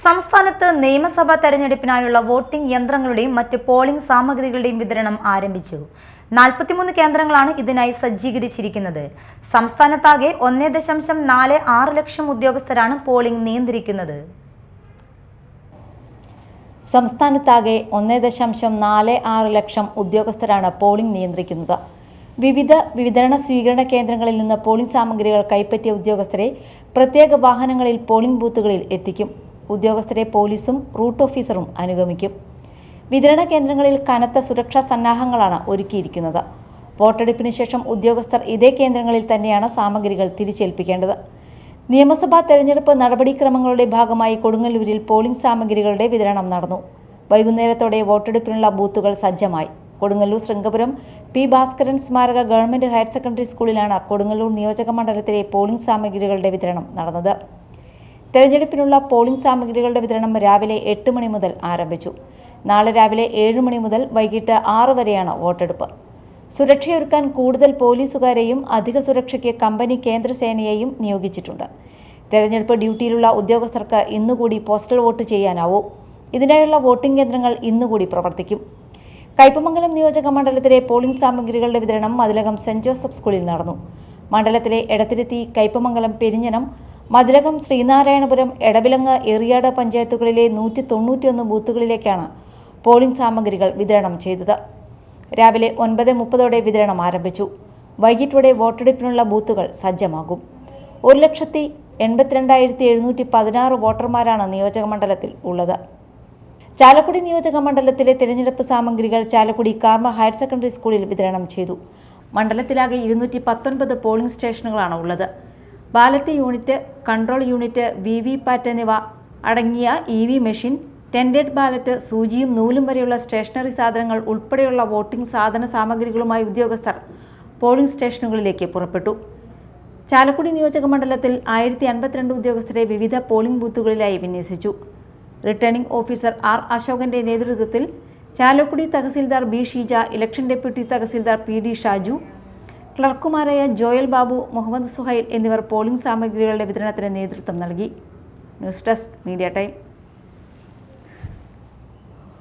സംസ്ഥാനത്ത് നിയമസഭാ തെരഞ്ഞെടുപ്പിനായുള്ള വോട്ടിംഗ് യന്ത്രങ്ങളുടെയും മറ്റ് പോളിംഗ് സാമഗ്രികളുടെയും വിതരണം ആരംഭിച്ചു. 43 കേന്ദ്രങ്ങളാണ് ഇതിനായി സജ്ജീകരിച്ചിരിക്കുന്നത്. സംസ്ഥാനത്താകെ 1.46 ലക്ഷം ഉദ്യോഗസ്ഥരാണ് പോളിംഗ് നിയന്ത്രിക്കുന്നത്. സംസ്ഥാനത്താകെ 1.46 ലക്ഷം ഉദ്യോഗസ്ഥരാണ് പോളിംഗ് നിയന്ത്രിക്കുന്നത്. വിവിധ വിതരണ സ്വീകരണ കേന്ദ്രങ്ങളിൽ നിന്ന് പോളിംഗ് സാമഗ്രികൾ കൈപ്പറ്റിയ ഉദ്യോഗസ്ഥരെ പ്രത്യേക വാഹനങ്ങളിൽ പോളിംഗ് ബൂത്തുകളിൽ എത്തിക്കും. ഉദ്യോഗസ്ഥരെ പോലീസും റൂട്ട് ഓഫീസറും അനുഗമിക്കും. വിതരണ കേന്ദ്രങ്ങളിൽ കനത്ത സുരക്ഷാ സന്നാഹങ്ങളാണ് ഒരുക്കിയിരിക്കുന്നത്. വോട്ടെടുപ്പിന് ശേഷം ഉദ്യോഗസ്ഥർ ഇതേ കേന്ദ്രങ്ങളിൽ തന്നെയാണ് സാമഗ്രികൾ തിരിച്ചേൽപ്പിക്കേണ്ടത്. നിയമസഭാ തെരഞ്ഞെടുപ്പ് നടപടിക്രമങ്ങളുടെ ഭാഗമായി കൊടുങ്ങല്ലൂരിൽ പോളിംഗ് സാമഗ്രികളുടെ വിതരണം നടന്നു. വൈകുന്നേരത്തോടെ വോട്ടെടുപ്പിനുള്ള ബൂത്തുകൾ സജ്ജമായി. കൊടുങ്ങല്ലൂർ ശൃംഗപുരം പി ഭാസ്കരൻ സ്മാരക ഗവൺമെന്റ് ഹയർ സെക്കൻഡറി സ്കൂളിലാണ് കൊടുങ്ങല്ലൂർ നിയോജക മണ്ഡലത്തിലെ പോളിംഗ് സാമഗ്രികളുടെ വിതരണം നടന്നത്. തെരഞ്ഞെടുപ്പിനുള്ള പോളിംഗ് സാമഗ്രികളുടെ വിതരണം രാവിലെ 8 മണി മുതൽ ആരംഭിച്ചു. നാളെ രാവിലെ 7 മണി മുതൽ വൈകിട്ട് 6 വരെയാണ് വോട്ടെടുപ്പ്. സുരക്ഷയൊരുക്കാൻ കൂടുതൽ പോലീസുകാരെയും അധിക സുരക്ഷയ്ക്ക് കമ്പനി കേന്ദ്രസേനയെയും നിയോഗിച്ചിട്ടുണ്ട്. തെരഞ്ഞെടുപ്പ് ഡ്യൂട്ടിയിലുള്ള ഉദ്യോഗസ്ഥർക്ക് ഇന്നുകൂടി പോസ്റ്റൽ വോട്ട് ചെയ്യാനാവൂ. ഇതിനായുള്ള വോട്ടിംഗ് കേന്ദ്രങ്ങൾ ഇന്നുകൂടി പ്രവർത്തിക്കും. കയ്പമംഗലം നിയോജക മണ്ഡലത്തിലെ പോളിംഗ് സാമഗ്രികളുടെ വിതരണം മതിലകം സെന്റ് ജോസഫ് സ്കൂളിൽ നടന്നു. മണ്ഡലത്തിലെ എടത്തിരുത്തി, കയ്പമംഗലം, പെരിഞ്ഞനം, മതിലകം, ശ്രീനാരായണപുരം, എടവിലങ്ങ്, എറിയാട് പഞ്ചായത്തുകളിലെ 191 ബൂത്തുകളിലേക്കാണ് പോളിംഗ് സാമഗ്രികൾ വിതരണം ചെയ്തത്. രാവിലെ 9:30 വിതരണം ആരംഭിച്ചു. വൈകിട്ടോടെ വോട്ടെടുപ്പിനുള്ള ബൂത്തുകൾ സജ്ജമാകും. 1,82,716 വോട്ടർമാരാണ് നിയോജക മണ്ഡലത്തിൽ ഉള്ളത്. ചാലക്കുടി നിയോജക മണ്ഡലത്തിലെ തിരഞ്ഞെടുപ്പ് സാമഗ്രികൾ ചാലക്കുടി കാർമൽ ഹയർ സെക്കൻഡറി സ്കൂളിൽ വിതരണം ചെയ്തു. മണ്ഡലത്തിലാകെ 219 പോളിംഗ് സ്റ്റേഷനുകളാണ് ഉള്ളത്. Ballot unit, control unit, VVPAT എന്നിവ അടങ്ങിയ EV മെഷീൻ, ടെൻഡഡ് ബാലറ്റ്, സൂചിയും നൂലും വരെയുള്ള സ്റ്റേഷനറി സാധനങ്ങൾ ഉൾപ്പെടെയുള്ള വോട്ടിംഗ് സാധന സാമഗ്രികളുമായി ഉദ്യോഗസ്ഥർ പോളിംഗ് സ്റ്റേഷനുകളിലേക്ക് പുറപ്പെട്ടു. ചാലക്കുടി നിയോജക മണ്ഡലത്തിൽ 1052 ഉദ്യോഗസ്ഥരെ വിവിധ പോളിംഗ് ബൂത്തുകളിലായി വിന്യസിച്ചു. Returning officer R. അശോകന്റെ നേതൃത്വത്തിൽ Chalakudy tahsildar B. Sheeja, election deputy tahsildar PD. Shaju, ക്ലർക്കുമാരായ ജോയൽ ബാബു, മുഹമ്മദ് സുഹൈൽ എന്നിവർ പോളിംഗ് സാമഗ്രികളുടെ വിതരണത്തിന് നേതൃത്വം നൽകി. News desk, media time.